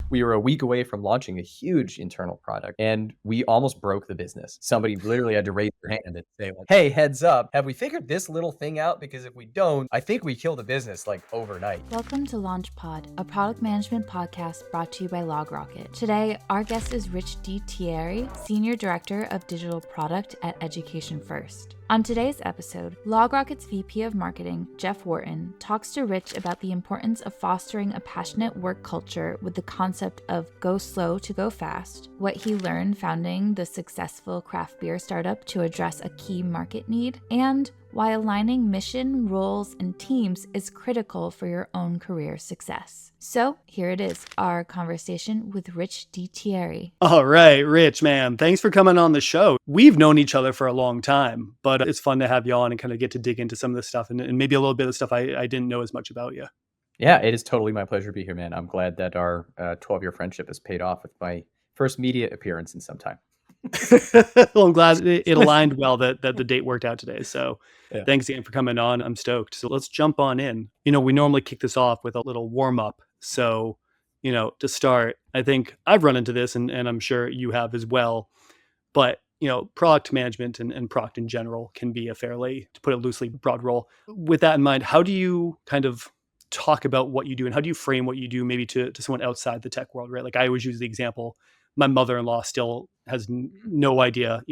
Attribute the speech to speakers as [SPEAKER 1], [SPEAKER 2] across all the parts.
[SPEAKER 1] We were a week away from launching a huge internal product and we almost broke the business. Somebody literally had to raise their hand and say, like, hey, heads up, have we figured this little thing out? Because if we don't, I think we kill the business like overnight.
[SPEAKER 2] Welcome to LaunchPod, a product management podcast brought to you by LogRocket. Today, our guest is Rich DiTieri, Senior Director of Digital Product at Education First. On today's episode, LogRocket's VP of Marketing, Jeff Wharton, talks to Rich about the importance of fostering a passionate work culture with the concept of go slow to go fast, what he learned founding the successful craft beer startup to address a key market need, and why aligning mission, roles, and teams is critical for your own career success. So here it is, our conversation with Rich DiTieri.
[SPEAKER 3] All right, Rich, man, thanks for coming on the show. We've known each other for a long time, but it's fun to have you on and kind of get to dig into some of this stuff and maybe a little bit of stuff I didn't know as much about you.
[SPEAKER 1] Yeah, it is totally my pleasure to be here, man. I'm glad that our 12-year friendship has paid off with my first media appearance in some time.
[SPEAKER 3] Well, I'm glad it aligned well that the date worked out today. So yeah. Thanks again for coming on. I'm stoked. So let's jump on in. We normally kick this off with a little warm up. So, to start, I think I've run into this and I'm sure you have as well. But, product management and product in general can be a fairly, to put it loosely, broad role. With that in mind, how do you kind of talk about what you do and how do you frame what you do maybe to someone outside the tech world, right? Like I always use the example, my mother-in-law still has no idea,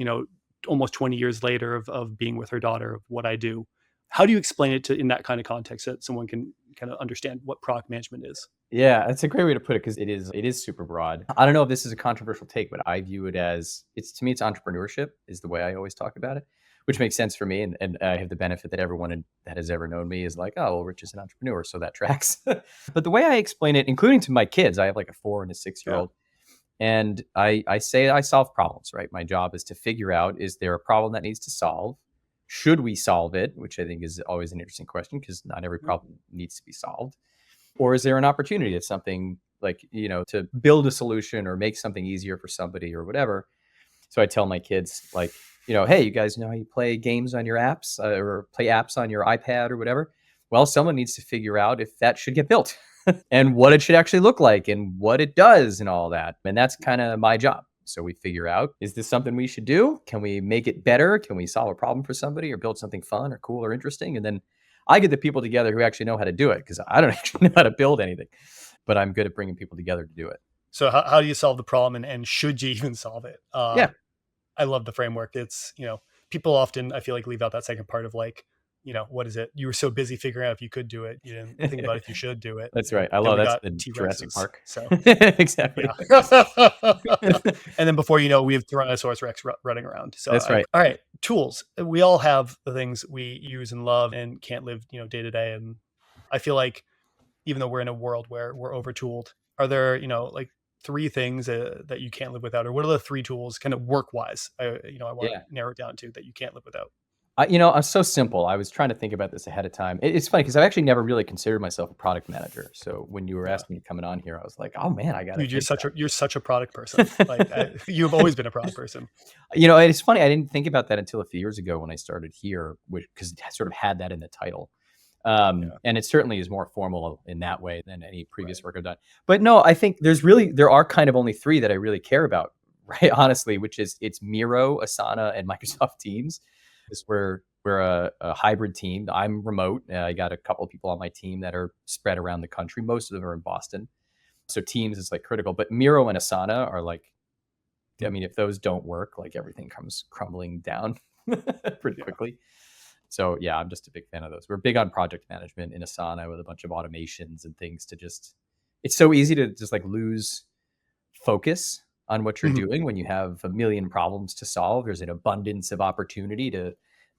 [SPEAKER 3] almost 20 years later of being with her daughter, of what I do. How do you explain it in that kind of context that someone can kind of understand what product management is?
[SPEAKER 1] Yeah, that's a great way to put it because it is super broad. I don't know if this is a controversial take, but I view it as, to me, it's entrepreneurship is the way I always talk about it, which makes sense for me. And I have the benefit that everyone that has ever known me is like, oh, well, Rich is an entrepreneur, so that tracks. But the way I explain it, including to my kids, I have like a 4 and a 6-year-old. Yeah. And I say I solve problems, right? My job is to figure out, is there a problem that needs to solve? Should we solve it? Which I think is always an interesting question because not every problem needs to be solved. Or is there an opportunity at something like, to build a solution or make something easier for somebody or whatever? So I tell my kids like, hey, you guys know how you play games on your apps or play apps on your iPad or whatever? Well, someone needs to figure out if that should get built. And what it should actually look like and what it does and all that. And that's kind of my job. So we figure out, is this something we should do? Can we make it better? Can we solve a problem for somebody or build something fun or cool or interesting? And then I get the people together who actually know how to do it because I don't actually know how to build anything, but I'm good at bringing people together to do it.
[SPEAKER 3] So how do you solve the problem and should you even solve it?
[SPEAKER 1] Yeah.
[SPEAKER 3] I love the framework. It's, people often, I feel like, leave out that second part of like, what is it? You were so busy figuring out if you could do it. You didn't think about if you should do it.
[SPEAKER 1] That's right. I love that's the Jurassic Park.
[SPEAKER 3] So
[SPEAKER 1] exactly.
[SPEAKER 3] And then before you know, we have Tyrannosaurus Rex running around. So
[SPEAKER 1] that's right.
[SPEAKER 3] All right. Tools. We all have the things we use and love and can't live, day to day. And I feel like even though we're in a world where we're over tooled, are there, like 3 things that you can't live without? Or what are the 3 tools kind of work wise? I want to narrow it down to that you can't live without.
[SPEAKER 1] I'm so simple. I was trying to think about this ahead of time. It's funny because I've actually never really considered myself a product manager. So when you were asking me coming on here, I was like, oh man, I got to.
[SPEAKER 3] You're such a product person. Like you've always been a product person.
[SPEAKER 1] It's funny. I didn't think about that until a few years ago when I started here, because it sort of had that in the title. And it certainly is more formal in that way than any previous work I've done. But no, I think there are kind of only 3 that I really care about, right? Honestly, which is it's Miro, Asana, and Microsoft Teams. We're a hybrid team. I'm remote. I got a couple of people on my team that are spread around the country. Most of them are in Boston. So Teams is like critical. But Miro and Asana are like, if those don't work, like everything comes crumbling down pretty quickly. So yeah, I'm just a big fan of those. We're big on project management in Asana with a bunch of automations and things it's so easy to just like lose focus on what you're doing when you have a million problems to solve. There's an abundance of opportunity to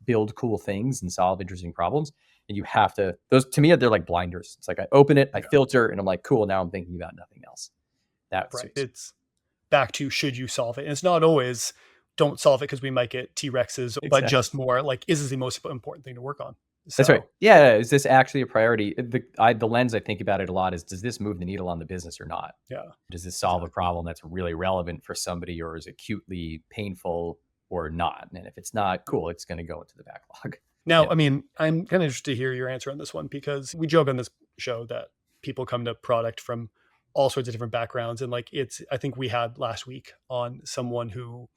[SPEAKER 1] build cool things and solve interesting problems. And you have those, to me, they're like blinders. It's like I open it, I filter, and I'm like, cool, now I'm thinking about nothing else. That's
[SPEAKER 3] right. It's back to, should you solve it? And it's not always don't solve it because we might get T-Rexes, but just more like, is this the most important thing to work on?
[SPEAKER 1] So, that's right. Yeah. Is this actually a priority? The lens I think about it a lot is, does this move the needle on the business or not?
[SPEAKER 3] Yeah.
[SPEAKER 1] Does this solve a problem that's really relevant for somebody, or is it acutely painful or not? And if it's not, cool, it's going to go into the backlog.
[SPEAKER 3] Now, I'm kind of interested to hear your answer on this one because we joke on this show that people come to product from all sorts of different backgrounds. And like, I think we had last week on someone who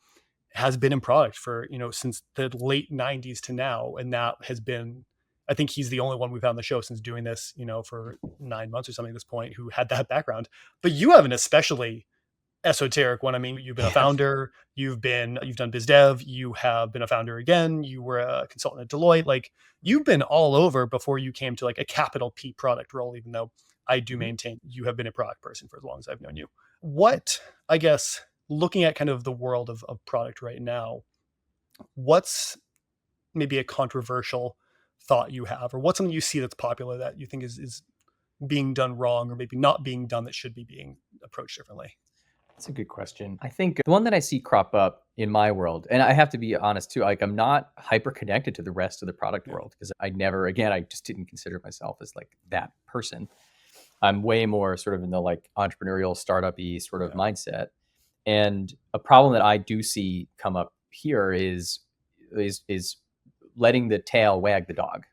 [SPEAKER 3] has been in product for, since the late 90s to now. And that has been, I think he's the only one we've had on the show since doing this, for 9 months or something at this point, who had that background. But you have an especially esoteric one. I mean, you've been a founder, you've done biz dev, you have been a founder again, you were a consultant at Deloitte. Like, you've been all over before you came to like a capital P product role, even though I do maintain you have been a product person for as long as I've known you. What, I guess, looking at kind of the world of product right now, what's maybe a controversial thought you have, or what's something you see that's popular that you think is being done wrong, or maybe not being done that should be being approached differently?
[SPEAKER 1] That's a good question. I think the one that I see crop up in my world, and I have to be honest too, like I'm not hyper connected to the rest of the product world because I just didn't consider myself as like that person. I'm way more sort of in the like entrepreneurial startup-y sort of mindset. And a problem that I do see come up here is letting the tail wag the dog.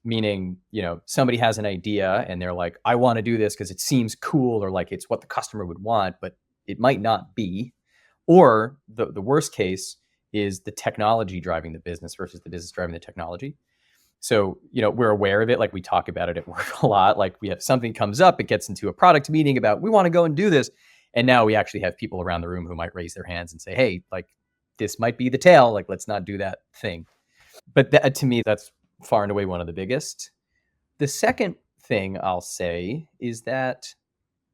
[SPEAKER 1] Meaning, somebody has an idea and they're like, I want to do this because it seems cool, or like it's what the customer would want, but it might not be. Or the worst case is the technology driving the business versus the business driving the technology. So, we're aware of it. Like we talk about it at work a lot. Like we have something comes up, it gets into a product meeting about, we want to go and do this. And now we actually have people around the room who might raise their hands and say, hey, like this might be the tail. Like, let's not do that thing. But that, to me, that's far and away one of the biggest. The second thing I'll say is that,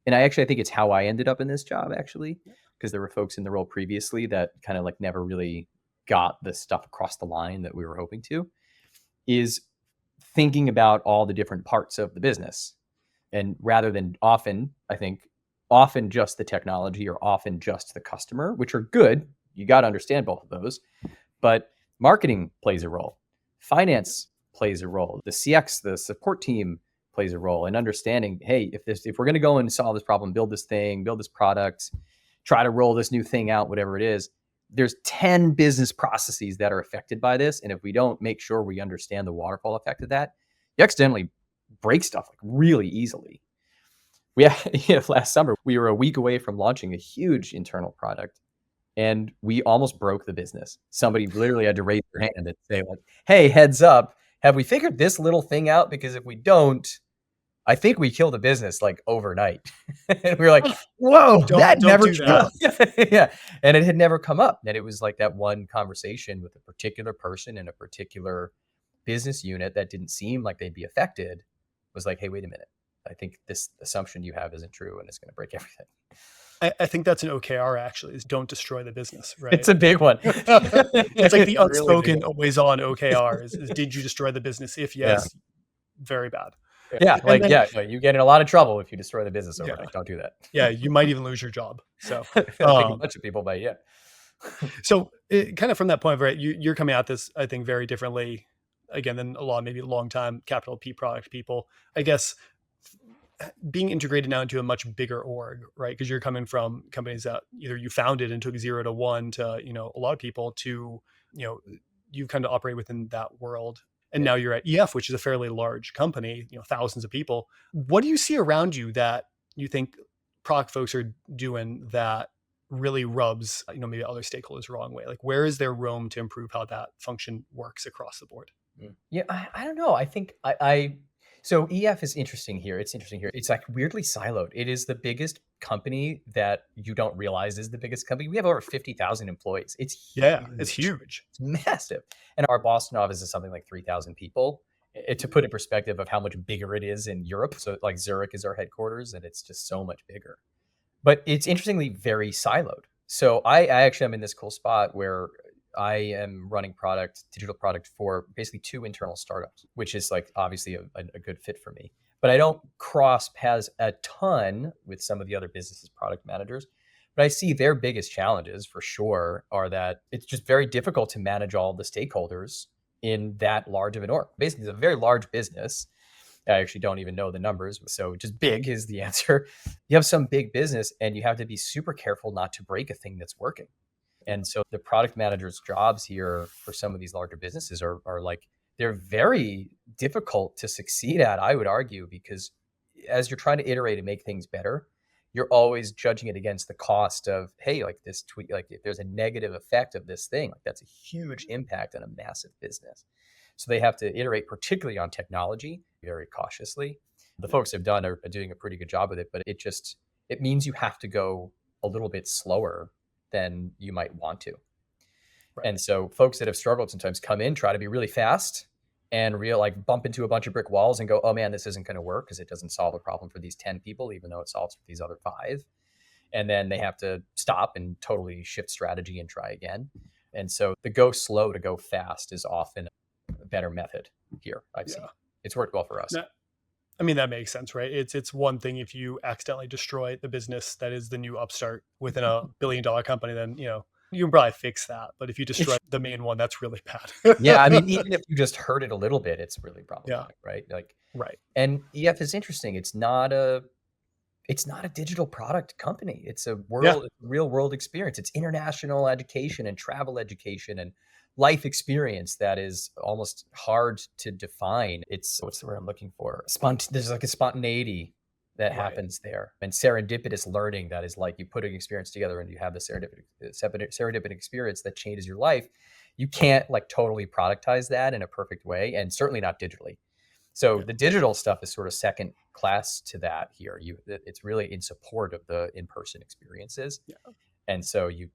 [SPEAKER 1] and I think it's how I ended up in this job actually, because there were folks in the role previously that kind of like never really got the stuff across the line that we were hoping to, is thinking about all the different parts of the business. And rather than often just the technology or often just the customer, which are good, you got to understand both of those, but marketing plays a role. Finance plays a role. The CX, the support team plays a role in understanding, hey, if we're going to go and solve this problem, build this thing, build this product, try to roll this new thing out, whatever it is, there's 10 business processes that are affected by this. And if we don't make sure we understand the waterfall effect of that, you accidentally break stuff like really easily. Last summer, we were a week away from launching a huge internal product. And we almost broke the business. Somebody literally had to raise their hand and say like, hey, heads up, have we figured this little thing out? Because if we don't, I think we kill the business like overnight. And we were like, whoa, that never came up. Yeah. And it had never come up. And it was like that one conversation with a particular person in a particular business unit that didn't seem like they'd be affected was like, hey, wait a minute. I think this assumption you have isn't true and it's going to break everything.
[SPEAKER 3] I think that's an OKR actually, is don't destroy the business, right?
[SPEAKER 1] It's a big one.
[SPEAKER 3] It's like the unspoken, really always on OKR is did you destroy the business? If yes, very bad.
[SPEAKER 1] Yeah. You get in a lot of trouble if you destroy the business overnight. Yeah. Don't do that.
[SPEAKER 3] Yeah. You might even lose your job. So
[SPEAKER 1] I think a bunch of people might, yeah.
[SPEAKER 3] So kind of from that point, right, you're coming at this, I think, very differently again than a lot, maybe long time capital P product people, I guess. Being integrated now into a much bigger org, right? Because you're coming from companies that either you founded and took 0 to 1 to, a lot of people to, you kind of operate within that world. And now you're at EF, which is a fairly large company, thousands of people. What do you see around you that you think product folks are doing that really rubs, maybe other stakeholders the wrong way? Like, where is there room to improve how that function works across the board?
[SPEAKER 1] Yeah, I don't know. I think so EF is interesting here. It's interesting here. It's like weirdly siloed. It is the biggest company that you don't realize is the biggest company. We have over 50,000 employees. It's huge.
[SPEAKER 3] Yeah, it's huge.
[SPEAKER 1] It's massive. And our Boston office is something like 3,000 people. To put in perspective of how much bigger it is in Europe. So like Zurich is our headquarters and it's just so much bigger. But it's interestingly very siloed. So I actually am in this cool spot where I am running digital product for basically 2 internal startups, which is like obviously a good fit for me. But I don't cross paths a ton with some of the other businesses' product managers. But I see their biggest challenges for sure are that it's just very difficult to manage all the stakeholders in that large of an org. Basically, it's a very large business. I actually don't even know the numbers. So just big is the answer. You have some big business and you have to be super careful not to break a thing that's working. And so the product manager's jobs here for some of these larger businesses are like, they're very difficult to succeed at, I would argue, because as you're trying to iterate and make things better, you're always judging it against the cost of, hey, like this tweet, like if there's a negative effect of this thing, like that's a huge impact on a massive business. So they have to iterate, particularly on technology, very cautiously. The folks have done are doing a pretty good job with it, but it means you have to go a little bit slower than you might want to.
[SPEAKER 3] Right.
[SPEAKER 1] And so folks that have struggled sometimes come in, try to be really fast and like bump into a bunch of brick walls and go, oh man, this isn't going to work because it doesn't solve a problem for these 10 people, even though it solves for these other 5. And then they have to stop and totally shift strategy and try again. And so the go slow to go fast is often a better method here. I've seen it's worked well for us.
[SPEAKER 3] I mean, that makes sense, right? It's one thing if you accidentally destroy the business that is the new upstart within a $1 billion company, then, you can probably fix that. But if you destroy the main one, that's really bad.
[SPEAKER 1] Yeah. I mean, even if you just hurt it a little bit, it's really problematic, right? Like,
[SPEAKER 3] right.
[SPEAKER 1] And EF is interesting. It's not a digital product company. It's a real world experience. It's international education and travel education and life experience that is almost hard to define. It's, what's the word I'm looking for? There's like a spontaneity that happens there, and serendipitous learning that is like you put an experience together and you have the serendipitous experience that changes your life. You can't like totally productize that in a perfect way, and certainly not digitally. So the digital stuff is sort of second class to that here. It's really in support of the in-person experiences. Yeah. And so you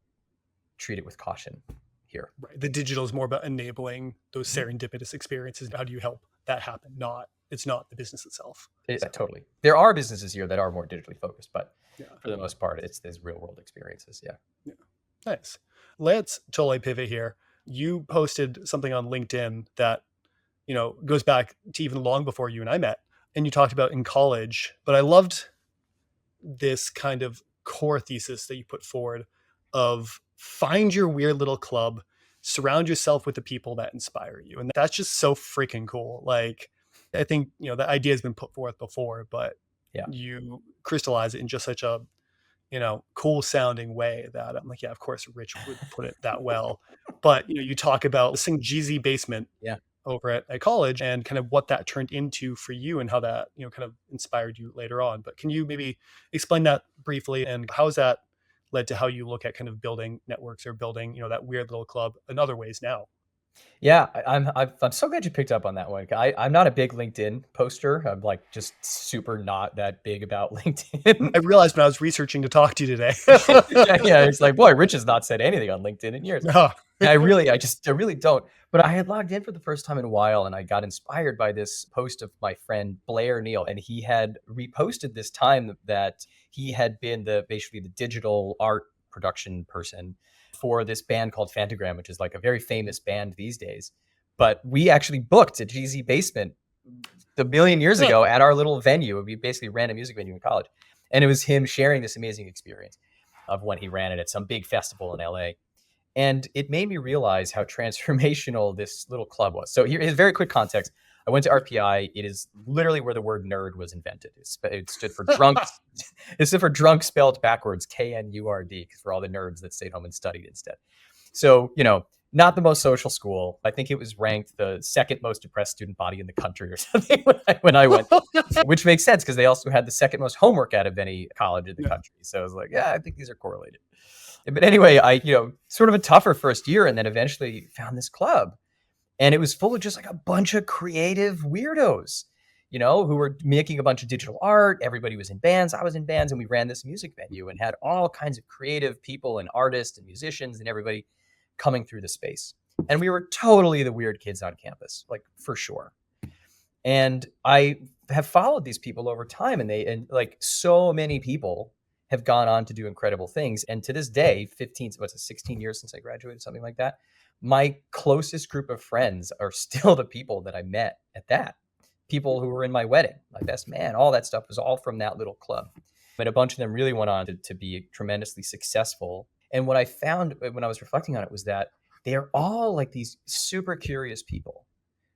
[SPEAKER 1] treat it with caution here.
[SPEAKER 3] Right. The digital is more about enabling those serendipitous experiences. How do you help that happen? It's not the business itself.
[SPEAKER 1] Totally. There are businesses here that are more digitally focused, but for the most part, it's these real world experiences. Yeah.
[SPEAKER 3] Nice. Let's totally pivot here. You posted something on LinkedIn that goes back to even long before you and I met, and you talked about in college, but I loved this kind of core thesis that you put forward of find your weird little club, surround yourself with the people that inspire you. And that's just so freaking cool. Like, I think, the idea has been put forth before, but you crystallize it in just such a, cool sounding way that I'm like, yeah, of course, Rich would put it that well. But, you talk about this thing, Jeezy Basement. Over at college, and kind of what that turned into for you and how that, kind of inspired you later on. But can you maybe explain that briefly, and how has that led to how you look at kind of building networks or building, that weird little club in other ways now?
[SPEAKER 1] Yeah, I'm so glad you picked up on that one. I'm not a big LinkedIn poster. I'm like just super not that big about LinkedIn.
[SPEAKER 3] I realized when I was researching to talk to you today.
[SPEAKER 1] yeah, it's like, boy, Rich has not said anything on LinkedIn in years. No. I really don't. But I had logged in for the first time in a while, and I got inspired by this post of my friend Blair Neal, and he had reposted this time that he had been basically the digital art production person for this band called Fantagram, which is like a very famous band these days. But we actually booked a Jeezy Basement a million years ago at our little venue. We basically ran a music venue in college. And it was him sharing this amazing experience of when he ran it at some big festival in LA. And it made me realize how transformational this little club was. So here's very quick context. I went to RPI. It is literally where the word nerd was invented. It stood for drunk. It stood for drunk spelled backwards, KNURD, for all the nerds that stayed home and studied instead. So, not the most social school. I think it was ranked the second most depressed student body in the country or something when I went, which makes sense because they also had the second most homework out of any college in the country. So I was like, yeah, I think these are correlated. But anyway, I, sort of a tougher first year, and then eventually found this club. And it was full of just like a bunch of creative weirdos, who were making a bunch of digital art. Everybody was in bands. I was in bands, and we ran this music venue and had all kinds of creative people and artists and musicians and everybody coming through the space. And we were totally the weird kids on campus, like for sure. And I have followed these people over time, and like so many people have gone on to do incredible things. And to this day, 16 years since I graduated, something like that, my closest group of friends are still the people that I met at that. People who were in my wedding, my best man, all that stuff was all from that little club. But a bunch of them really went on to be tremendously successful. And what I found when I was reflecting on it was that they're all like these super curious people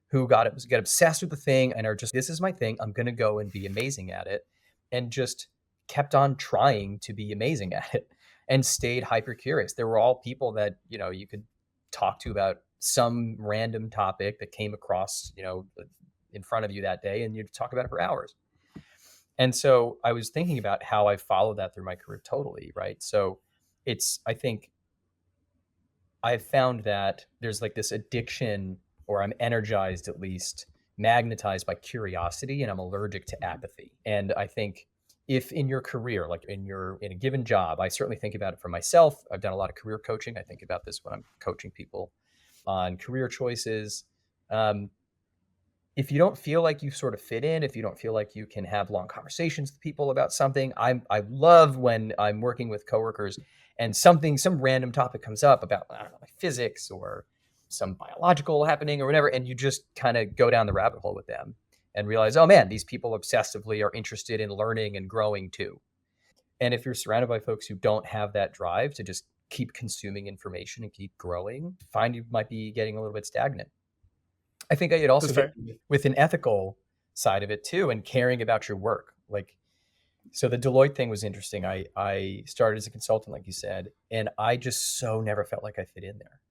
[SPEAKER 1] who got obsessed with the thing and are just, this is my thing. I'm going to go and be amazing at it. And just kept on trying to be amazing at it and stayed hyper curious. There were all people that, you could talk to about some random topic that came across, in front of you that day, and you'd talk about it for hours. And so I was thinking about how I followed that through my career totally, right? So I think I've found that there's like this addiction, or I'm energized at least, magnetized by curiosity, and I'm allergic to apathy. And I think if in your career, like in a given job, I certainly think about it for myself. I've done a lot of career coaching. I think about this when I'm coaching people on career choices. Um, if you don't feel like you sort of fit in, if you don't feel like you can have long conversations with people about something, I love when I'm working with coworkers and some random topic comes up about, I don't know, like physics or some biological happening or whatever, and you just kind of go down the rabbit hole with them and realize, oh man, these people obsessively are interested in learning and growing too. And if you're surrounded by folks who don't have that drive to just keep consuming information and keep growing, find you might be getting a little bit stagnant. I think it also hit with an ethical side of it too, and caring about your work. Like, so the Deloitte thing was interesting. I started as a consultant, like you said, and I just so never felt like I fit in there.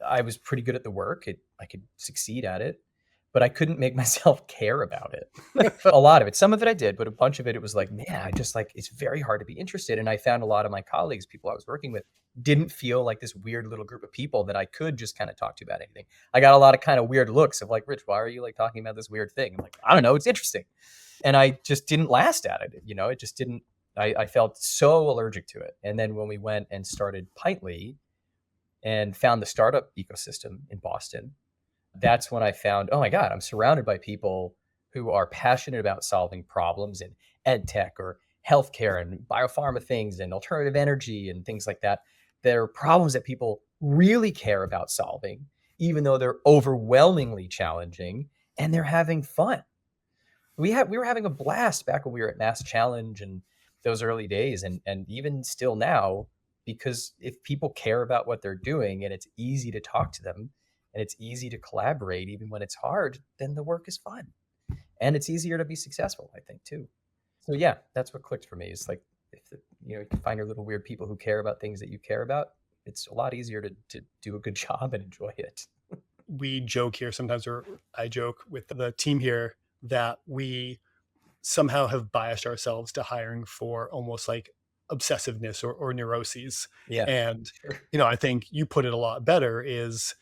[SPEAKER 1] I was pretty good at the work. I could succeed at it, but I couldn't make myself care about it. A lot of it, some of it I did, but a bunch of it, it was like, man, I just like, it's very hard to be interested. And I found a lot of my colleagues, people I was working with, didn't feel like this weird little group of people that I could just kind of talk to about anything. I got a lot of kind of weird looks of like, Rich, why are you like talking about this weird thing? I'm like, I don't know, it's interesting. And I just didn't last at it. It just didn't, I felt so allergic to it. And then when we went and started Pintly and found the startup ecosystem in Boston, that's when I found, oh my God, I'm surrounded by people who are passionate about solving problems in ed tech or healthcare and biopharma things and alternative energy and things like that. There are problems that people really care about solving, even though they're overwhelmingly challenging, and they're having fun. We were having a blast back when we were at Mass Challenge and those early days, and even still now, because if people care about what they're doing and it's easy to talk to them and it's easy to collaborate even when it's hard, then the work is fun and it's easier to be successful, I think, too. So yeah, that's what clicked for me. It's like, if you can find your little weird people who care about things that you care about, it's a lot easier to do a good job and enjoy it.
[SPEAKER 3] We joke here sometimes, or I joke with the team here, that we somehow have biased ourselves to hiring for almost like obsessiveness or neuroses.
[SPEAKER 1] Yeah.
[SPEAKER 3] And, I think you put it a lot better, is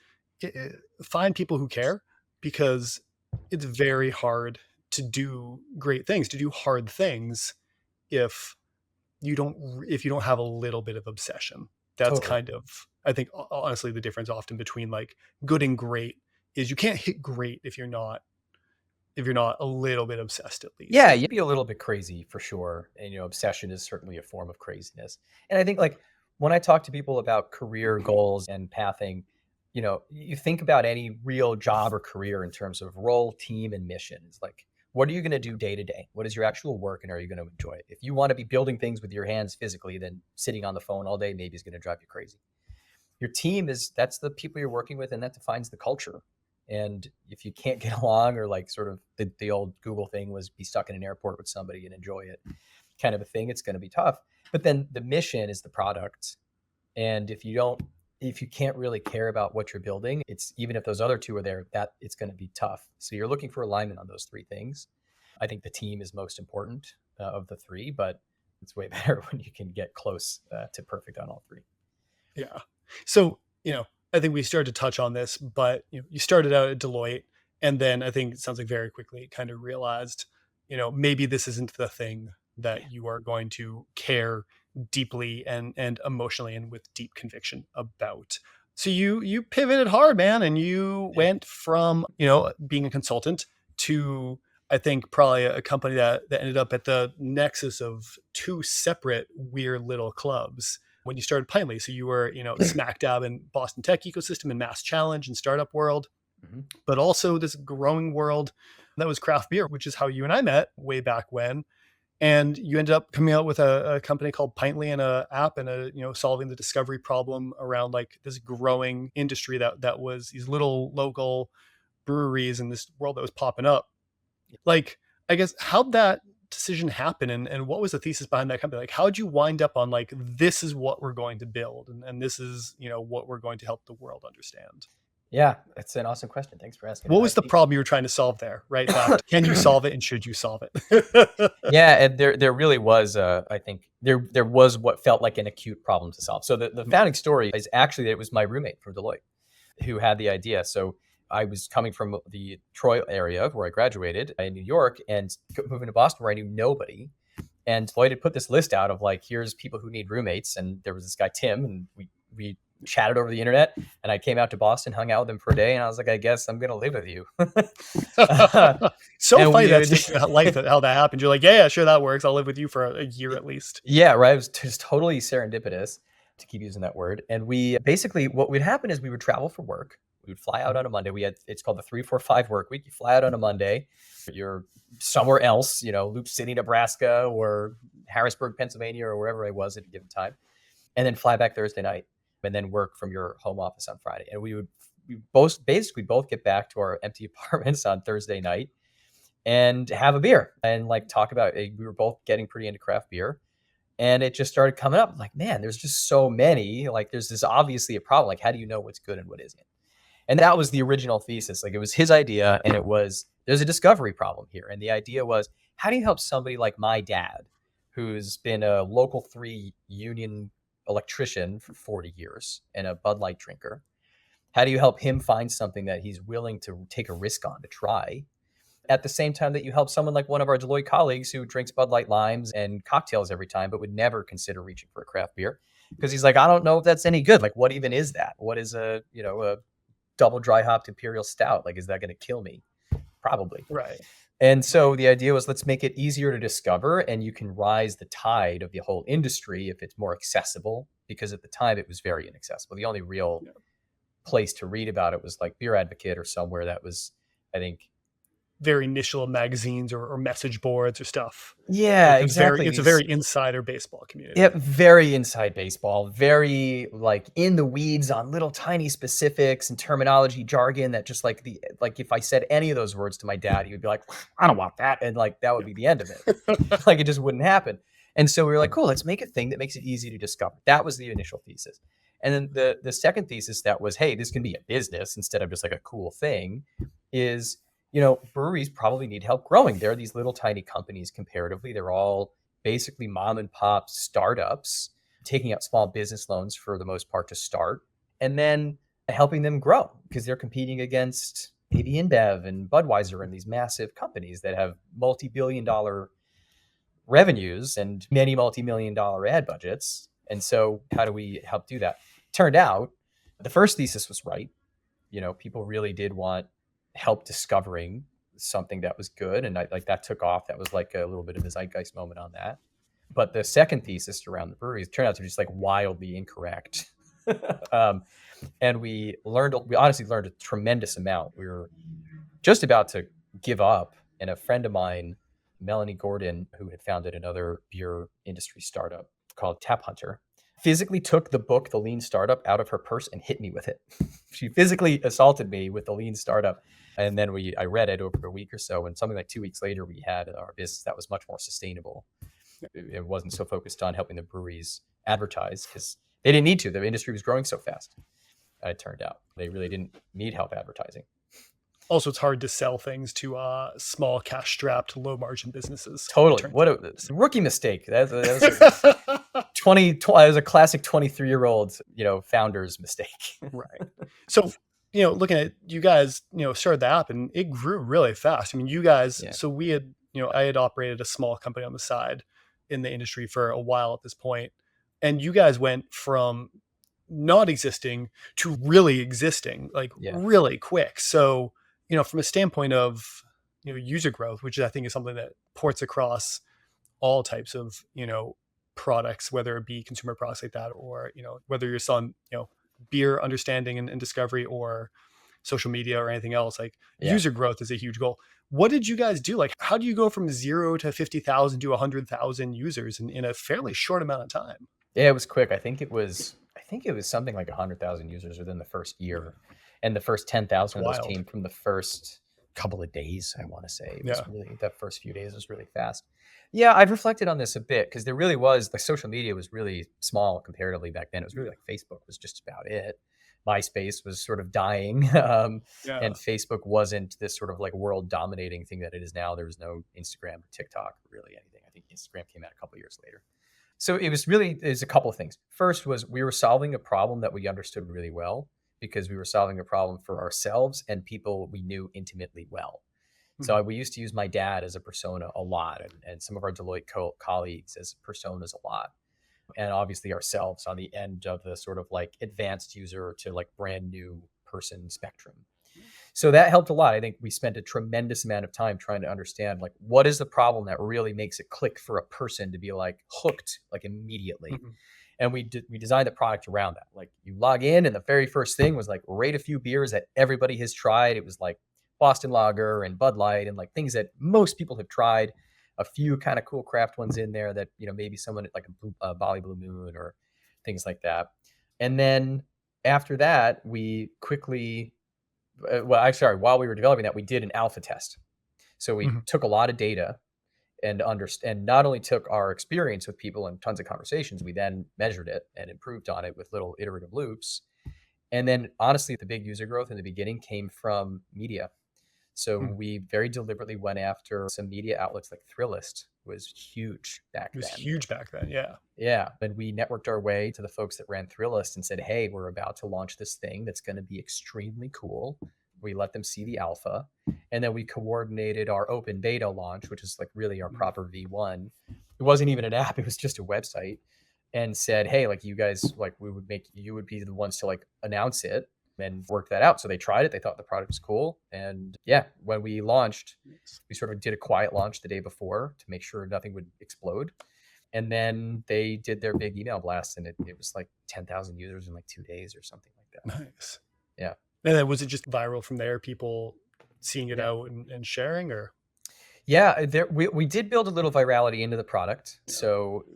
[SPEAKER 3] find people who care, because it's very hard to do great things, to do hard things, if you don't have a little bit of obsession. That's totally. Kind of, I think, honestly, the difference often between like good and great is you can't hit great if you're not a little bit obsessed, at least.
[SPEAKER 1] Yeah, you'd be a little bit crazy for sure. And, obsession is certainly a form of craziness. And I think like when I talk to people about career goals and pathing, you think about any real job or career in terms of role, team, and mission. It's like, what are you going to do day to day? What is your actual work, and are you going to enjoy it? If you want to be building things with your hands physically, then sitting on the phone all day maybe is going to drive you crazy. Your team that's the people you're working with, and that defines the culture. And if you can't get along, or like sort of the old Google thing was be stuck in an airport with somebody and enjoy it kind of a thing, it's going to be tough. But then the mission is the product. And if you can't really care about what you're building, it's, even if those other two are there, that it's going to be tough. So you're looking for alignment on those three things. I think the team is most important of the three, but it's way better when you can get close to perfect on all three.
[SPEAKER 3] Yeah. So, I think we started to touch on this, but you started out at Deloitte, and then I think it sounds like very quickly kind of realized, maybe this isn't the thing that you are going to care deeply and emotionally and with deep conviction about. So you pivoted hard, man, and you went from, being a consultant to, I think, probably a company that ended up at the nexus of two separate weird little clubs when you started Pintly. So you were, smack dab in Boston tech ecosystem and Mass Challenge and startup world, but also this growing world that was craft beer, which is how you and I met way back when. And you ended up coming out with a company called Pintly and a app and solving the discovery problem around like this growing industry that was these little local breweries in this world that was popping up. Like, I guess, how'd that decision happen, and what was the thesis behind that company? Like, how'd you wind up on like, this is what we're going to build, and this is what we're going to help the world understand?
[SPEAKER 1] Yeah, that's an awesome question. Thanks for asking.
[SPEAKER 3] What
[SPEAKER 1] I
[SPEAKER 3] was the
[SPEAKER 1] think,
[SPEAKER 3] problem you were trying to solve there, right? That can you solve it and should you solve it?
[SPEAKER 1] yeah, and there really was, I think there was what felt like an acute problem to solve. So the founding story is actually that it was my roommate from Deloitte who had the idea. So I was coming from the Troy area where I graduated in New York and moving to Boston where I knew nobody. And Deloitte had put this list out of like, here's people who need roommates. And there was this guy, Tim, and we chatted over the internet. And I came out to Boston, hung out with him for a day. And I was like, I guess I'm going to live with you.
[SPEAKER 3] So funny that's life, how that happened. You're like, yeah, sure, that works. I'll live with you for a year at least.
[SPEAKER 1] Yeah, right. It was just totally serendipitous, to keep using that word. And we basically, what would happen is we would travel for work. We would fly out on a Monday. It's called the 3-4-5 work week. You fly out on a Monday. You're somewhere else, Loop City, Nebraska, or Harrisburg, Pennsylvania, or wherever I was at a given time, and then fly back Thursday night, and then work from your home office on Friday. And we both get back to our empty apartments on Thursday night and have a beer and like talk about it. We were both getting pretty into craft beer. And it just started coming up. I'm like, man, there's just so many. Like, there's this obviously a problem. Like, how do you know what's good and what isn't? And that was the original thesis. Like, it was his idea, and it was, there's a discovery problem here. And the idea was, how do you help somebody like my dad, who's been a local 3 union electrician for 40 years and a Bud Light drinker? How do you help him find something that he's willing to take a risk on to try, at the same time that you help someone like one of our Deloitte colleagues who drinks Bud Light limes and cocktails every time, but would never consider reaching for a craft beer because he's like, I don't know if that's any good. Like, what even is that? What is a double dry hopped imperial stout? Like, is that going to kill me? Probably.
[SPEAKER 3] Right.
[SPEAKER 1] And so the idea was, let's make it easier to discover, and you can rise the tide of the whole industry if it's more accessible, because at the time it was very inaccessible. The only real place to read about it was like Beer Advocate or somewhere that was, I think,
[SPEAKER 3] very initial magazines or message boards or stuff.
[SPEAKER 1] Yeah, exactly.
[SPEAKER 3] It's a very insider baseball community.
[SPEAKER 1] Yeah, very inside baseball, very like in the weeds on little tiny specifics and terminology jargon that just like if I said any of those words to my dad, he would be like, I don't want that. And like, that would be the end of it. Like, it just wouldn't happen. And so we were like, cool, let's make a thing that makes it easy to discover. That was the initial thesis. And then the second thesis that was, hey, this can be a business instead of just like a cool thing, is, breweries probably need help growing. They're these little tiny companies comparatively. They're all basically mom and pop startups taking out small business loans for the most part to start, and then helping them grow because they're competing against AB InBev and Budweiser and these massive companies that have multi-billion-dollar revenues and many multi-million-dollar ad budgets. And so how do we help do that? Turned out the first thesis was right. People really did want help discovering something that was good, and that took off. That was like a little bit of a zeitgeist moment on that. But the second thesis around the breweries turned out to be just like wildly incorrect. And we honestly learned a tremendous amount. We were just about to give up, and a friend of mine, Melanie Gordon, who had founded another beer industry startup called Tap Hunter, physically took the book, The Lean Startup, out of her purse and hit me with it. She physically assaulted me with The Lean Startup. And then I read it over a week or so. And something like 2 weeks later, we had our business that was much more sustainable. It wasn't so focused on helping the breweries advertise because they didn't need to. The industry was growing so fast. It turned out they really didn't need help advertising.
[SPEAKER 3] Also, it's hard to sell things to small cash-strapped, low-margin businesses.
[SPEAKER 1] Totally. What a rookie mistake. That was a classic 23-year-old, founder's mistake.
[SPEAKER 3] Right. So, looking at you guys, started the app and it grew really fast. I mean, you guys, So we had, I had operated a small company on the side in the industry for a while at this point, and you guys went from not existing to really existing, really quick. So, from a standpoint of, user growth, which I think is something that ports across all types of, products, whether it be consumer products like that, or, whether you're selling, beer understanding and discovery, or social media or anything else, user growth is a huge goal. What did you guys do? Like, how do you go from 0 to 50,000 to 100,000 users in a fairly short amount of time?
[SPEAKER 1] Yeah, it was quick. I think it was something like 100,000 users within the first year. And the first 10,000 of those came from the first couple of days, I want to say. It was really, that first few days was really fast. Yeah, I've reflected on this a bit because there really was, social media was really small comparatively back then. It was really like Facebook was just about it. MySpace was sort of dying. And Facebook wasn't this sort of like world dominating thing that it is now. There was no Instagram or TikTok or really anything. I think Instagram came out a couple of years later. So there's a couple of things. First was we were solving a problem that we understood really well, because we were solving a problem for ourselves and people we knew intimately well. So we used to use my dad as a persona a lot, and some of our Deloitte colleagues as personas a lot. And obviously ourselves on the end of the sort of like advanced user to like brand new person spectrum. So that helped a lot. I think we spent a tremendous amount of time trying to understand like what is the problem that really makes it click for a person to be like hooked like immediately. And we designed the product around that. Like you log in and the very first thing was like rate a few beers that everybody has tried. It was like Boston Lager and Bud Light and like things that most people have tried. A few kind of cool craft ones in there that, you know, maybe someone like a Bali Blue Moon or things like that. And then after that, we quickly, while we were developing that, we did an alpha test. So we took a lot of data and not only took our experience with people and tons of conversations, we then measured it and improved on it with little iterative loops. And then honestly, the big user growth in the beginning came from media. So we very deliberately went after some media outlets like Thrillist was huge back then. Yeah. And we networked our way to the folks that ran Thrillist and said, hey, we're about to launch this thing that's going to be extremely cool. We let them see the alpha. And then we coordinated our open beta launch, which is like really our proper V1. It wasn't even an app. It was just a website, and said, hey, like you guys, like you would be the ones to like announce it and work that out. So they tried it. They thought the product was cool. And yeah, when we launched, we sort of did a quiet launch the day before to make sure nothing would explode. And then they did their big email blast, and it was like 10,000 users in like 2 days or something like that.
[SPEAKER 3] Nice.
[SPEAKER 1] Yeah.
[SPEAKER 3] And then was it just viral from there? People seeing it out and sharing, or?
[SPEAKER 1] Yeah, we did build a little virality into the product. So,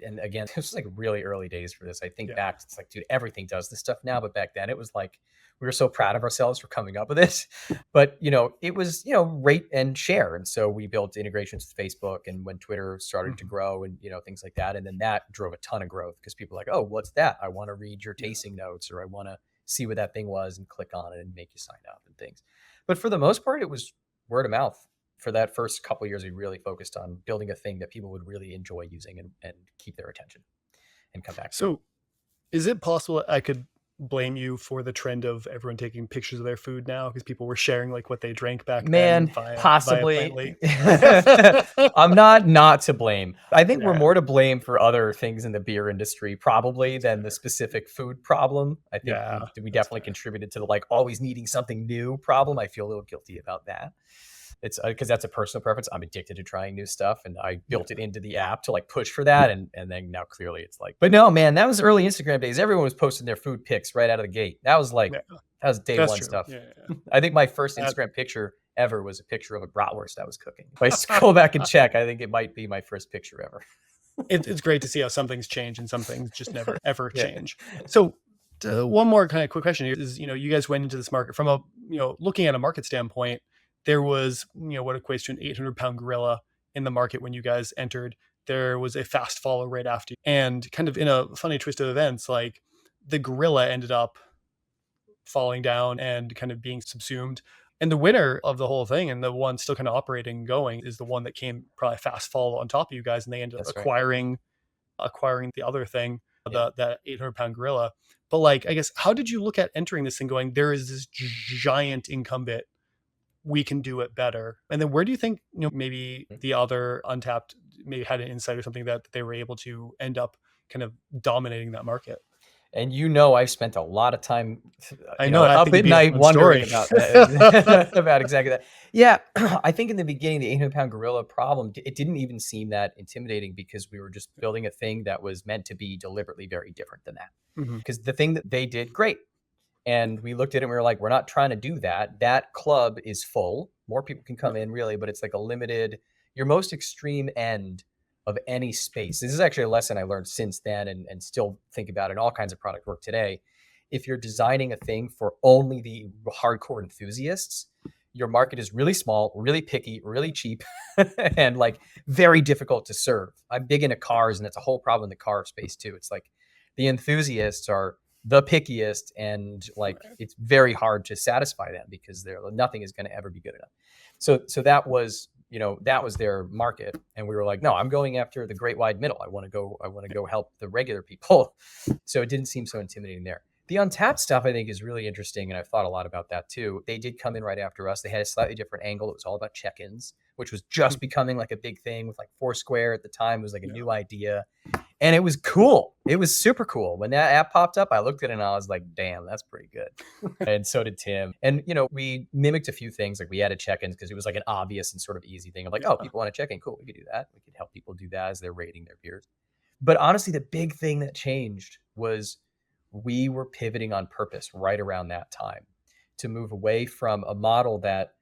[SPEAKER 1] and again, it was like really early days for this. I think back, it's like, dude, everything does this stuff now. But back then it was like, we were so proud of ourselves for coming up with this. But, you know, it was, you know, rate and share. And so we built integrations with Facebook, and when Twitter started to grow and, you know, things like that. And then that drove a ton of growth because people were like, oh, what's that? I want to read your tasting notes, or I want to see what that thing was and click on it and make you sign up and things. But for the most part, it was word of mouth. For that first couple of years, we really focused on building a thing that people would really enjoy using and keep their attention and come back.
[SPEAKER 3] So is it possible I could blame you for the trend of everyone taking pictures of their food now because people were sharing like what they drank back then?
[SPEAKER 1] Possibly. I'm not to blame. I think we're more to blame for other things in the beer industry probably than the specific food problem. I think we definitely contributed to the like always needing something new problem. I feel a little guilty about that. It's because that's a personal preference. I'm addicted to trying new stuff, and I built it into the app to like push for that. And then now clearly it's like, but no, man, that was early Instagram days. Everyone was posting their food pics right out of the gate. That was like, that was day one stuff. I think my first Instagram picture ever was a picture of a bratwurst I was cooking. If I scroll back and check, I think it might be my first picture ever.
[SPEAKER 3] It's great to see how some things change and some things just never, ever change. So one more kind of quick question here is, you know, you guys went into this market from a, you know, looking at a market standpoint. There was, you know, what equates to an 800-pound gorilla in the market when you guys entered. There was a fast follow right after. And kind of in a funny twist of events, like the gorilla ended up falling down and kind of being subsumed. And the winner of the whole thing, and the one still kind of operating and going, is the one that came probably fast follow on top of you guys. And they ended up acquiring the other thing, that 800-pound gorilla. But like, I guess, how did you look at entering this thing going, there is this giant incumbent, we can do it better? And then where do you think, you know, maybe the other Untapped maybe had an insight or something that they were able to end up kind of dominating that market?
[SPEAKER 1] And you know, I've spent a lot of time
[SPEAKER 3] up
[SPEAKER 1] at night wondering about that, about exactly that. Yeah, I think in the beginning, the 800-pound gorilla problem, it didn't even seem that intimidating because we were just building a thing that was meant to be deliberately very different than that. Because the thing that they did, great. And we looked at it and we were like, we're not trying to do that. That club is full. More people can come in really, but it's like a limited, your most extreme end of any space. This is actually a lesson I learned since then and still think about in all kinds of product work today. If you're designing a thing for only the hardcore enthusiasts, your market is really small, really picky, really cheap, and like very difficult to serve. I'm big into cars, and it's a whole problem in the car space too. It's like the enthusiasts are the pickiest, and like it's very hard to satisfy them because nothing is going to ever be good enough. So that was, that was their market, and we were like, no, I'm going after the great wide middle. I want to go help the regular people. So it didn't seem so intimidating there. The Untapped stuff, I think, is really interesting, and I've thought a lot about that too. They did come in right after us. They had a slightly different angle. It was all about check-ins, which was just becoming like a big thing with like Foursquare at the time. It was like a new idea, and it was cool. It was super cool. When that app popped up, I looked at it and I was like, damn, that's pretty good. And so did Tim. And, we mimicked a few things. Like we added check-ins because it was like an obvious and sort of easy thing of like, oh, people want to check in. Cool, we could do that. We could help people do that as they're rating their peers. But honestly, the big thing that changed was we were pivoting on purpose right around that time to move away from a model that,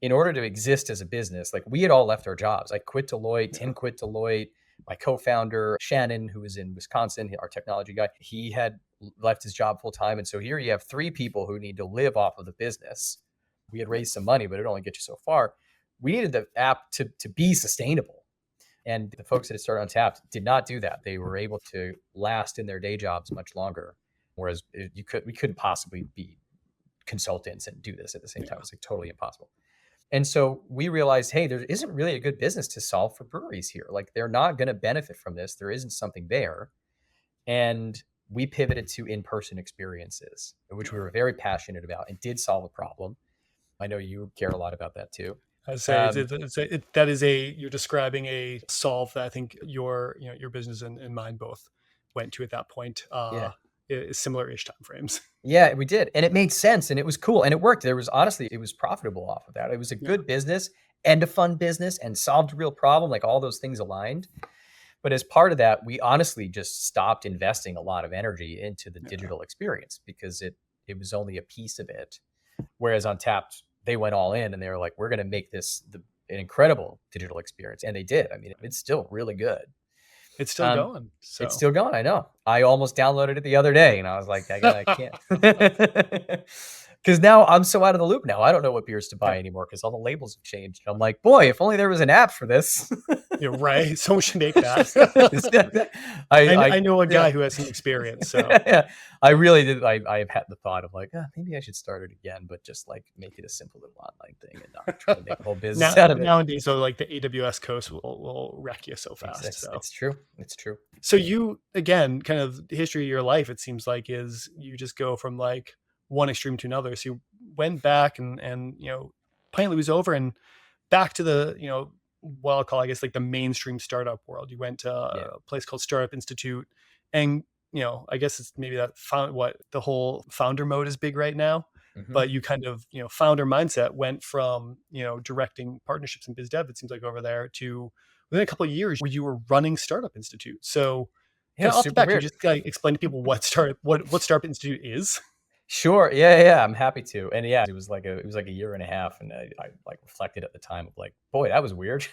[SPEAKER 1] in order to exist as a business, like we had all left our jobs. I quit Deloitte, Tim quit Deloitte, my co-founder, Shannon, who was in Wisconsin, our technology guy, he had left his job full time. And so here you have 3 people who need to live off of the business. We had raised some money, but it only gets you so far. We needed the app to be sustainable. And the folks that had started Untapped did not do that. They were able to last in their day jobs much longer. Whereas we couldn't possibly be consultants and do this at the same time. It's like totally impossible. And so we realized, hey, there isn't really a good business to solve for breweries here. Like they're not going to benefit from this. There isn't something there. And we pivoted to in-person experiences, which we were very passionate about and did solve a problem. I know you care a lot about that too.
[SPEAKER 3] I'd say you're describing a solve that I think your business and mine both went to at that point. Similar-ish timeframes.
[SPEAKER 1] Yeah, we did. And it made sense and it was cool and it worked. It was profitable off of that. It was a good business and a fun business and solved a real problem, like all those things aligned. But as part of that, we honestly just stopped investing a lot of energy into the digital experience because it was only a piece of it. Whereas Untapped, they went all in and they were like, we're going to make this an incredible digital experience. And they did. I mean, it's still really good.
[SPEAKER 3] It's still going. So.
[SPEAKER 1] It's still going. I know. I almost downloaded it the other day and I was like, I can't. Because now I'm so out of the loop now. I don't know what beers to buy anymore because all the labels have changed. I'm like, boy, if only there was an app for this.
[SPEAKER 3] You're right. Someone should make that. I know a guy who has some experience. So
[SPEAKER 1] I really did. I have had the thought of like, maybe I should start it again, but just like make it a simple little online thing and not try to make a whole business out of it.
[SPEAKER 3] Nowadays, so like the AWS coast will wreck you so fast.
[SPEAKER 1] It's true. It's true.
[SPEAKER 3] So you, again, kind of the history of your life, it seems like, is you just go from like one extreme to another. So you went back and Pintly was over and back to the, what I'll call, I guess, like the mainstream startup world. You went to a place called Startup Institute and, I guess it's maybe that the whole founder mode is big right now, but you kind of, founder mindset went from, directing partnerships in biz dev, it seems like over there, to within a couple of years where you were running Startup Institute. So off the bat, can you just explain to people what Startup Institute is?
[SPEAKER 1] Sure. Yeah. I'm happy to. And it was like a year and a half. And I like reflected at the time of like, boy, that was weird.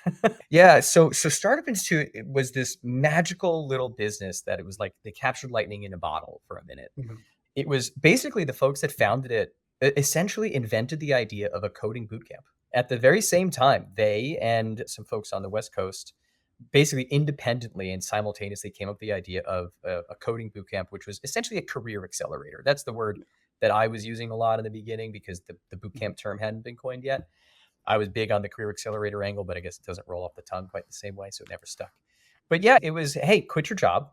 [SPEAKER 1] Yeah. So Startup Institute was this magical little business that it was like they captured lightning in a bottle for a minute. Mm-hmm. It was basically the folks that founded it essentially invented the idea of a coding bootcamp. At the very same time, they and some folks on the West Coast basically independently and simultaneously came up with the idea of a coding bootcamp, which was essentially a career accelerator. That's the word that I was using a lot in the beginning because the bootcamp term hadn't been coined yet. I was big on the career accelerator angle, but I guess it doesn't roll off the tongue quite the same way, so it never stuck. But yeah, it was, hey, quit your job.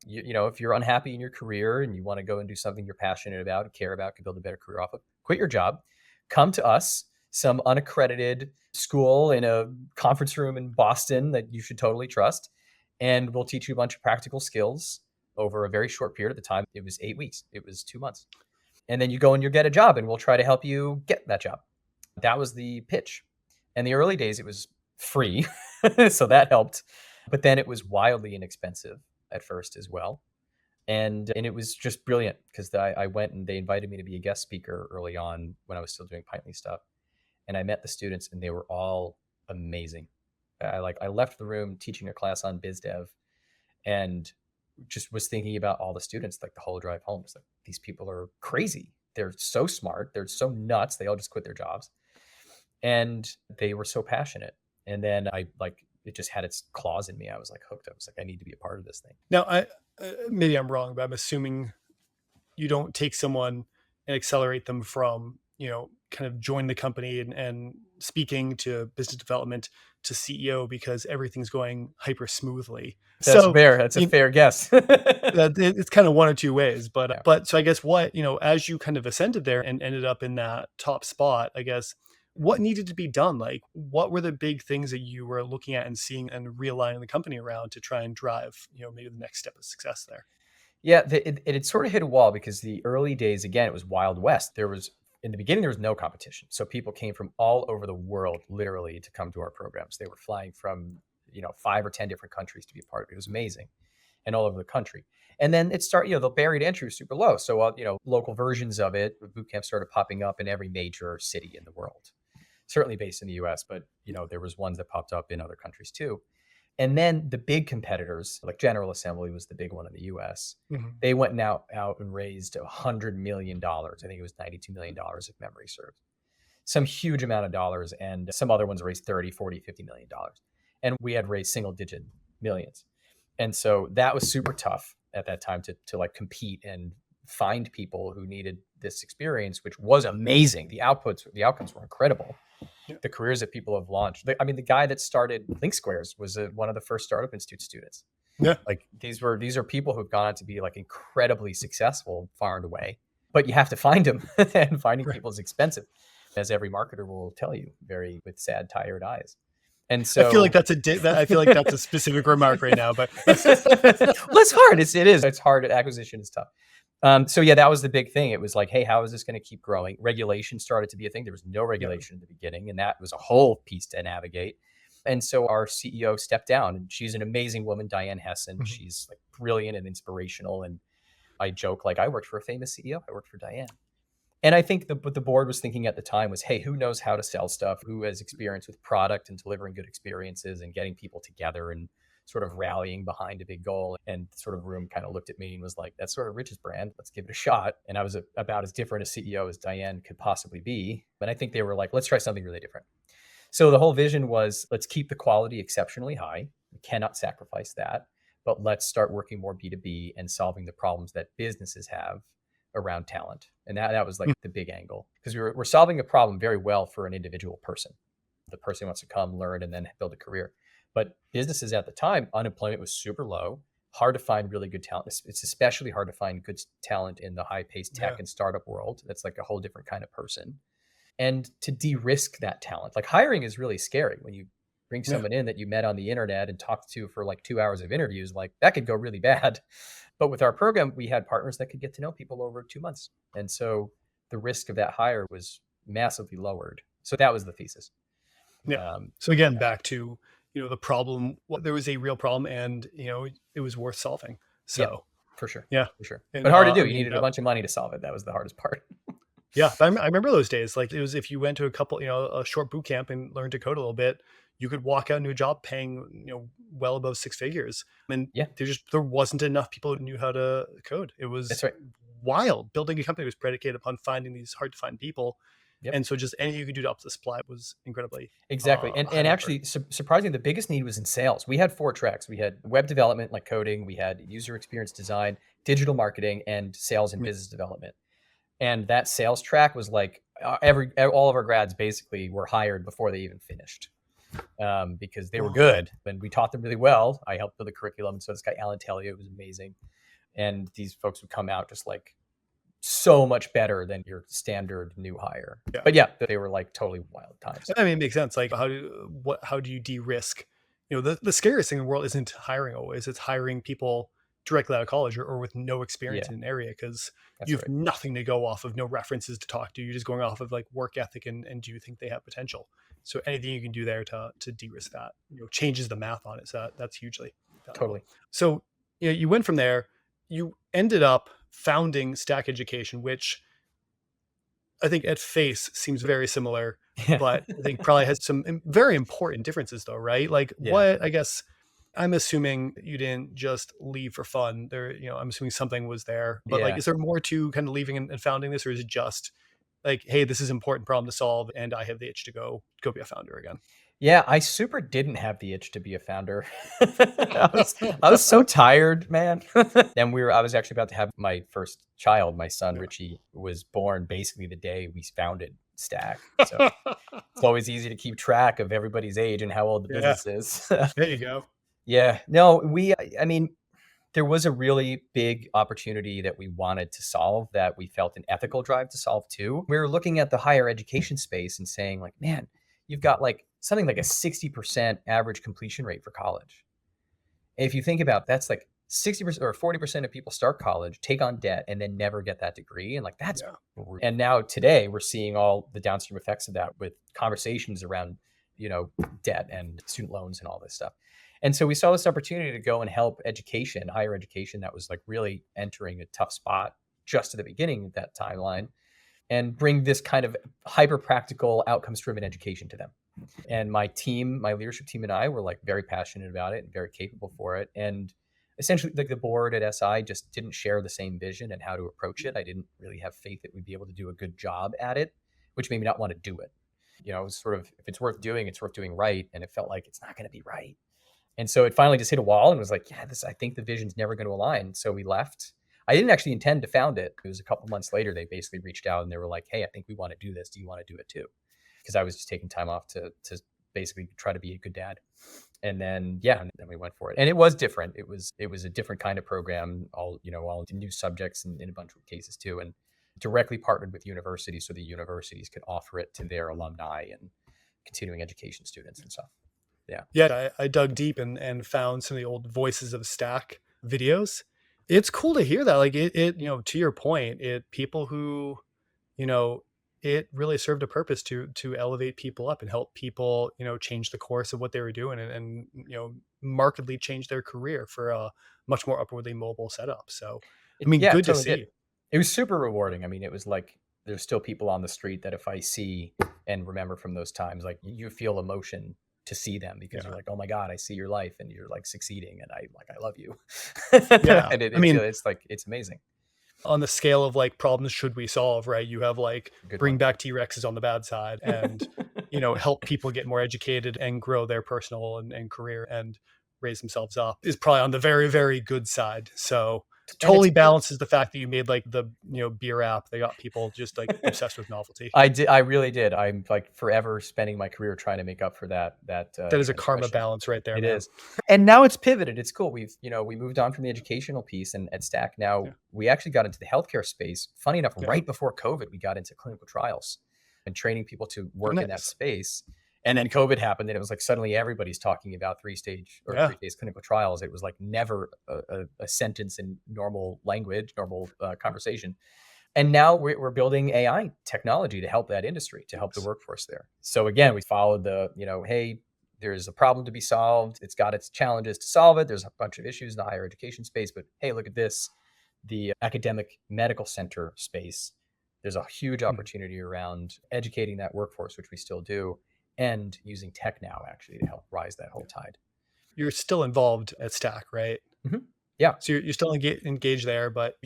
[SPEAKER 1] If you're unhappy in your career and you want to go and do something you're passionate about and care about, can build a better career off of, quit your job, come to us, some unaccredited school in a conference room in Boston that you should totally trust, and we'll teach you a bunch of practical skills over a very short period. At the time, it was 8 weeks. It was 2 months. And then you go and you get a job and we'll try to help you get that job. That was the pitch. In the early days, it was free. So that helped. But then it was wildly inexpensive at first as well. And it was just brilliant because I went and they invited me to be a guest speaker early on when I was still doing Pintly stuff. And I met the students and they were all amazing. I left the room teaching a class on biz dev and just was thinking about all the students, like the whole drive home. It's like, these people are crazy. They're so smart. They're so nuts. They all just quit their jobs. And they were so passionate. And then it just had its claws in me. I was like hooked. I was like, I need to be a part of this thing.
[SPEAKER 3] Now, maybe I'm wrong, but I'm assuming you don't take someone and accelerate them from, kind of join the company and speaking to business development to CEO because everything's going hyper smoothly.
[SPEAKER 1] That's
[SPEAKER 3] So
[SPEAKER 1] fair. That's a fair guess.
[SPEAKER 3] it's kind of one or two ways, but
[SPEAKER 1] Yeah.
[SPEAKER 3] but so I guess what, as you kind of ascended there and ended up in that top spot, I guess what needed to be done? Like, what were the big things that you were looking at and seeing and realigning the company around to try and drive, maybe the next step of success there?
[SPEAKER 1] Yeah, it had sort of hit a wall because the early days, again, it was Wild West. In the beginning, there was no competition. So people came from all over the world, literally, to come to our programs. They were flying from, 5 or 10 different countries to be a part of it. It was amazing, and all over the country. And then it started, the barrier to entry was super low. So, local versions of it, Bootcamp started popping up in every major city in the world, certainly based in the US, but, there was ones that popped up in other countries too. And then the big competitors, like General Assembly was the big one in the US.
[SPEAKER 3] Mhm.
[SPEAKER 1] They went out and raised $100 million. I think it was $92 million if memory serves. Some huge amount of dollars. And some other ones raised 30, 40, $50 million. And we had raised single digit millions. And so that was super tough at that time to like compete and find people who needed this experience, which was amazing. The outcomes were incredible.
[SPEAKER 3] Yeah.
[SPEAKER 1] The careers that people have launched. I mean, the guy that started Link Squares was one of the first Startup Institute students.
[SPEAKER 3] Yeah.
[SPEAKER 1] Like these are people who've gone on to be like incredibly successful far and away, but you have to find them and finding people is expensive, as every marketer will tell you, very with sad, tired eyes. And so
[SPEAKER 3] I feel like that's a specific remark right now, but
[SPEAKER 1] well, it's hard. It is. It's hard. Acquisition is tough. So yeah, that was the big thing. It was like, hey, how is this going to keep growing? Regulation started to be a thing. There was no regulation in the beginning, and that was a whole piece to navigate. And so our CEO stepped down, and she's an amazing woman, Diane Hessen.
[SPEAKER 3] Mhm.
[SPEAKER 1] She's like brilliant and inspirational. And I joke like I worked for a famous CEO. I worked for Diane. And I think what the board was thinking at the time was, hey, who knows how to sell stuff? Who has experience with product and delivering good experiences and getting people together and sort of rallying behind a big goal? And sort of room kind of looked at me and was like, that's sort of Rich's brand. Let's give it a shot. And I was about as different a CEO as Diane could possibly be. But I think they were like, let's try something really different. So the whole vision was, let's keep the quality exceptionally high. We cannot sacrifice that. But let's start working more B2B and solving the problems that businesses have around talent. And that was like the big angle, because we're solving a problem very well for an individual person. The person wants to come, learn, and then build a career. But businesses at the time, unemployment was super low, hard to find really good talent. It's especially hard to find good talent in the high-paced tech and startup world. That's like a whole different kind of person. And to de-risk that talent, like hiring is really scary. When you bring someone in that you met on the internet and talked to for like 2 hours of interviews, like that could go really bad. But with our program, we had partners that could get to know people over 2 months. And so the risk of that hire was massively lowered. So that was the thesis.
[SPEAKER 3] Yeah. So again, back to, the problem, there was a real problem and, it was worth solving. So
[SPEAKER 1] for sure.
[SPEAKER 3] Yeah.
[SPEAKER 1] For sure.
[SPEAKER 3] And,
[SPEAKER 1] But hard to do. You needed a bunch of money to solve it. That was the hardest part.
[SPEAKER 3] Yeah. But I remember those days. Like it was, if you went to a short boot camp and learned to code a little bit, you could walk out into a job paying, well above 6 figures. And there wasn't enough people who knew how to code. It was
[SPEAKER 1] That's right.
[SPEAKER 3] Wild. Building a company was predicated upon finding these hard to find people.
[SPEAKER 1] Yep.
[SPEAKER 3] And so just anything you could do to up the supply was incredibly
[SPEAKER 1] exactly. And actually, surprisingly, the biggest need was in sales. We had 4 tracks. We had web development, like coding. We had user experience design, digital marketing, and sales and business development. And that sales track was like all of our grads basically were hired before they even finished, because they were good and we taught them really well. I helped build the curriculum. And so this guy, Alan Tellier, was amazing. And these folks would come out just like so much better than your standard new hire. Yeah. But yeah, they were like totally wild times.
[SPEAKER 3] I mean, it makes sense. Like how do you de-risk? The scariest thing in the world isn't hiring always. It's hiring people directly out of college or with no experience in an area, because you have nothing to go off of, no references to talk to. You're just going off of like work ethic and do you think they have potential? So anything you can do there to de-risk that, changes the math on it. So that's hugely valuable.
[SPEAKER 1] Totally.
[SPEAKER 3] So you went from there, you ended up founding Stack Education, which I think at face seems very similar, but I think probably has some very important differences though, right? Like what, I guess I'm assuming you didn't just leave for fun there. I'm assuming something was there, but like, is there more to kind of leaving and founding this, or is it just like, hey, this is an important problem to solve and I have the itch to go be a founder again?
[SPEAKER 1] Yeah, I super didn't have the itch to be a founder. I was so tired, man. And I was actually about to have my first child. My son
[SPEAKER 3] Yeah.
[SPEAKER 1] Richie was born basically the day we founded Stack. So it's always easy to keep track of everybody's age and how old the
[SPEAKER 3] Yeah.
[SPEAKER 1] business is.
[SPEAKER 3] There you go.
[SPEAKER 1] Yeah. No, I mean, there was a really big opportunity that we wanted to solve that we felt an ethical drive to solve too. We were looking at the higher education space and saying like, man, you've got like something like a 60% average completion rate for college. And if you think about that's like 60% or 40% of people start college, take on debt, and then never get that degree. And like that's
[SPEAKER 3] Yeah.
[SPEAKER 1] and now today we're seeing all the downstream effects of that with conversations around, debt and student loans and all this stuff. And so we saw this opportunity to go and help education, higher education that was like really entering a tough spot just at the beginning of that timeline, and bring this kind of hyper practical outcomes driven education to them. And my team, my leadership team and I were like very passionate about it and very capable for it. And essentially like the board at SI just didn't share the same vision and how to approach it. I didn't really have faith that we'd be able to do a good job at it, which made me not want to do it. It was sort of, if it's worth doing, it's worth doing right. And it felt like it's not going to be right. And so it finally just hit a wall and was like, yeah, I think the vision's never going to align. So we left. I didn't actually intend to found it. It was a couple months later, they basically reached out and they were like, hey, I think we want to do this. Do you want to do it too? Because I was just taking time off to basically try to be a good dad. And then, and then we went for it. And it was different. It was a different kind of program, all new subjects and in a bunch of cases too. And directly partnered with universities so the universities could offer it to their alumni and continuing education students and stuff.
[SPEAKER 3] Yeah, I dug deep and found some of the old Voices of Stack videos. It's cool to hear that. Like it to your point, people who, it really served a purpose to elevate people up and help people, change the course of what they were doing and markedly change their career for a much more upwardly mobile setup. So, I mean, good to see.
[SPEAKER 1] It was super rewarding. I mean, it was like there's still people on the street that if I see and remember from those times, like you feel emotion to see them because you're like, oh my God, I see your life and you're like succeeding and I love you.
[SPEAKER 3] Yeah.
[SPEAKER 1] And it's amazing.
[SPEAKER 3] On the scale of like problems should we solve, right? You have like bring back T-Rexes on the bad side and, help people get more educated and grow their personal and career and raise themselves up is probably on the very, very good side. So totally balances the fact that you made like the beer app that got people just like obsessed with novelty.
[SPEAKER 1] I really did. I'm like forever spending my career trying to make up for that
[SPEAKER 3] is a karma balance right there.
[SPEAKER 1] It is. And now it's pivoted. It's cool. We moved on from the educational piece, and at Stack now we actually got into the healthcare space. Funny enough, right before COVID we got into clinical trials and training people to work in that space. And then COVID happened, and it was like suddenly everybody's talking about three-stage clinical trials. It was like never a sentence in normal language, normal conversation. And now we're building AI technology to help that industry, to help the workforce there. So again, we followed the, hey, there's a problem to be solved. It's got its challenges to solve it. There's a bunch of issues in the higher education space, but hey, look at this, the academic medical center space. There's a huge opportunity around educating that workforce, which we still do, and using tech now actually to help rise that whole tide.
[SPEAKER 3] You're still involved at Stack, right?
[SPEAKER 1] Mm-hmm. Yeah.
[SPEAKER 3] So you're still engaged there, but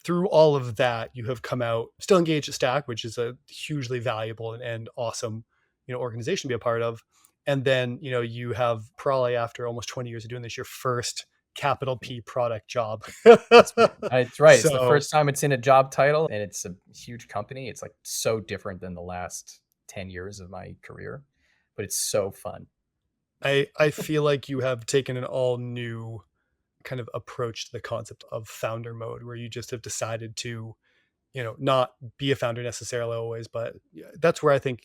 [SPEAKER 3] through all of that, you have come out still engaged at Stack, which is a hugely valuable and awesome, organization to be a part of. And then, you have probably after almost 20 years of doing this, your first capital P product job.
[SPEAKER 1] That's right. So, it's the first time it's in a job title and it's a huge company. It's like so different than the last 10 years of my career, but it's so fun.
[SPEAKER 3] I feel like you have taken an all new kind of approach to the concept of founder mode, where you just have decided to, not be a founder necessarily always, but that's where I think,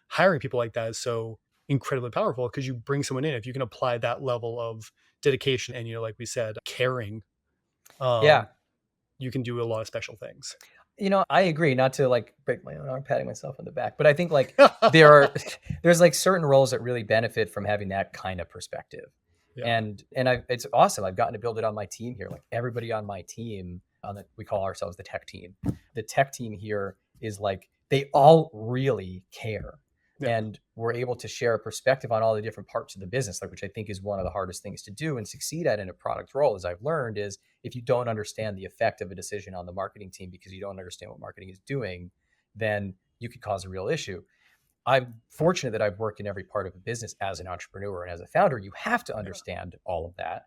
[SPEAKER 3] hiring people like that is so incredibly powerful, because you bring someone in, if you can apply that level of dedication and, like we said, caring, you can do a lot of special things.
[SPEAKER 1] I agree, not to like break my own arm patting myself on the back, but I think like there's like certain roles that really benefit from having that kind of perspective. Yeah. And it's awesome. I've gotten to build it on my team here. Like everybody on my team, we call ourselves the tech team. The tech team here is like, they all really care. Yeah. And we're able to share a perspective on all the different parts of the business, like, which I think is one of the hardest things to do and succeed at in a product role, as I've learned, is if you don't understand the effect of a decision on the marketing team because you don't understand what marketing is doing, then you could cause a real issue. I'm fortunate that I've worked in every part of a business as an entrepreneur and as a founder. You have to understand all of that.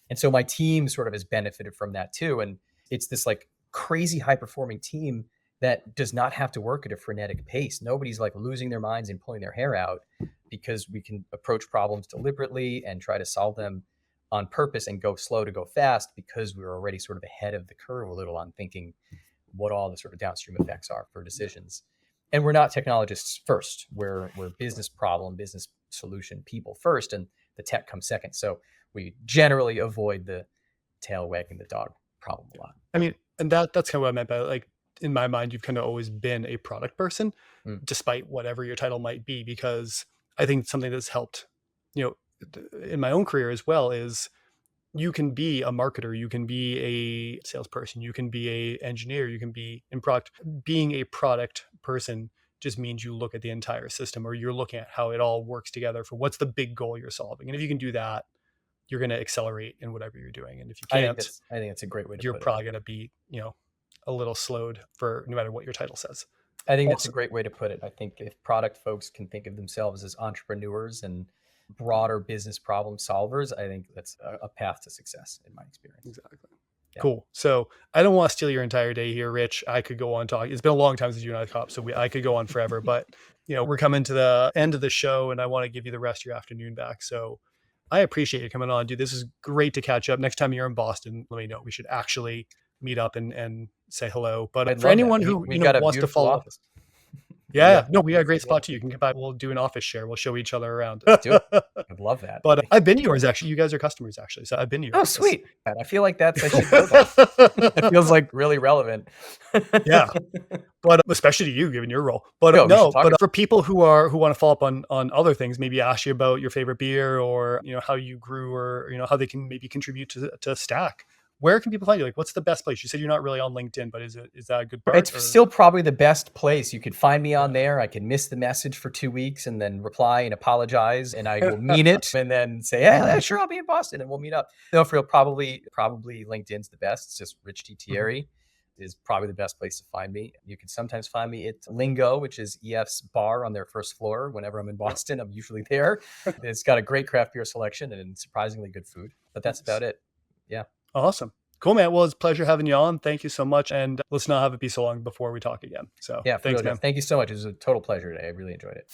[SPEAKER 1] And so my team sort of has benefited from that too. And it's this like crazy high performing team that does not have to work at a frenetic pace. Nobody's like losing their minds and pulling their hair out, because we can approach problems deliberately and try to solve them on purpose and go slow to go fast, because we're already sort of ahead of the curve a little on thinking what all the sort of downstream effects are for decisions. And we're not technologists first. We're business problem, business solution people first, and the tech comes second. So we generally avoid the tail wagging the dog problem a lot.
[SPEAKER 3] I mean, and that's kind of what I meant by, like, in my mind, you've kind of always been a product person, despite whatever your title might be, because I think something that's helped, in my own career as well, is you can be a marketer, you can be a salesperson, you can be a engineer, you can be in product. Being a product person just means you look at the entire system, or you're looking at how it all works together for what's the big goal you're solving. And if you can do that, you're going to accelerate in whatever you're doing. And if you can't,
[SPEAKER 1] I think that's a great way to
[SPEAKER 3] you're
[SPEAKER 1] put
[SPEAKER 3] probably going to be, a little slowed for no matter what your title says.
[SPEAKER 1] I think that's a great way to put it. I think if product folks can think of themselves as entrepreneurs and broader business problem solvers, I think that's a path to success in my experience.
[SPEAKER 3] Exactly. Yeah. Cool. So I don't want to steal your entire day here, Rich. I could go on talking. It's been a long time since you and I caught up, so I could go on forever, but we're coming to the end of the show and I want to give you the rest of your afternoon back. So I appreciate you coming on, dude. This is great to catch up. Next time you're in Boston, let me know. We should actually meet up and say hello. But for anyone who wants to follow up. Yeah, no, we got a great spot too. You can come by. We'll do an office share. We'll show each other around.
[SPEAKER 1] Do it. I'd love that.
[SPEAKER 3] But I've been to yours, actually. You guys are customers, actually. So I've been to yours.
[SPEAKER 1] Oh, sweet. I feel like I should know that. It feels like really relevant.
[SPEAKER 3] Yeah. But especially to you, given your role. But for people who want to follow up on other things, maybe ask you about your favorite beer, or how you grew, or how they can maybe contribute to Stack. Where can people find you? Like, what's the best place? You said you're not really on LinkedIn, but is that a good part?
[SPEAKER 1] It's still probably the best place. You could find me on there. I can miss the message for 2 weeks and then reply and apologize, and I will mean it, and then say, yeah, sure, I'll be in Boston and we'll meet up. No, for real, probably LinkedIn's the best. It's just Rich DiTieri is probably the best place to find me. You can sometimes find me at Lingo, which is EF's bar on their first floor. Whenever I'm in Boston, I'm usually there. It's got a great craft beer selection and surprisingly good food, but that's about it. Yeah.
[SPEAKER 3] Awesome. Cool, man. Well, it's a pleasure having you on. Thank you so much. And let's not have it be so long before we talk again. So
[SPEAKER 1] yeah,
[SPEAKER 3] thanks, man.
[SPEAKER 1] Thank you so much. It was a total pleasure today. I really enjoyed it.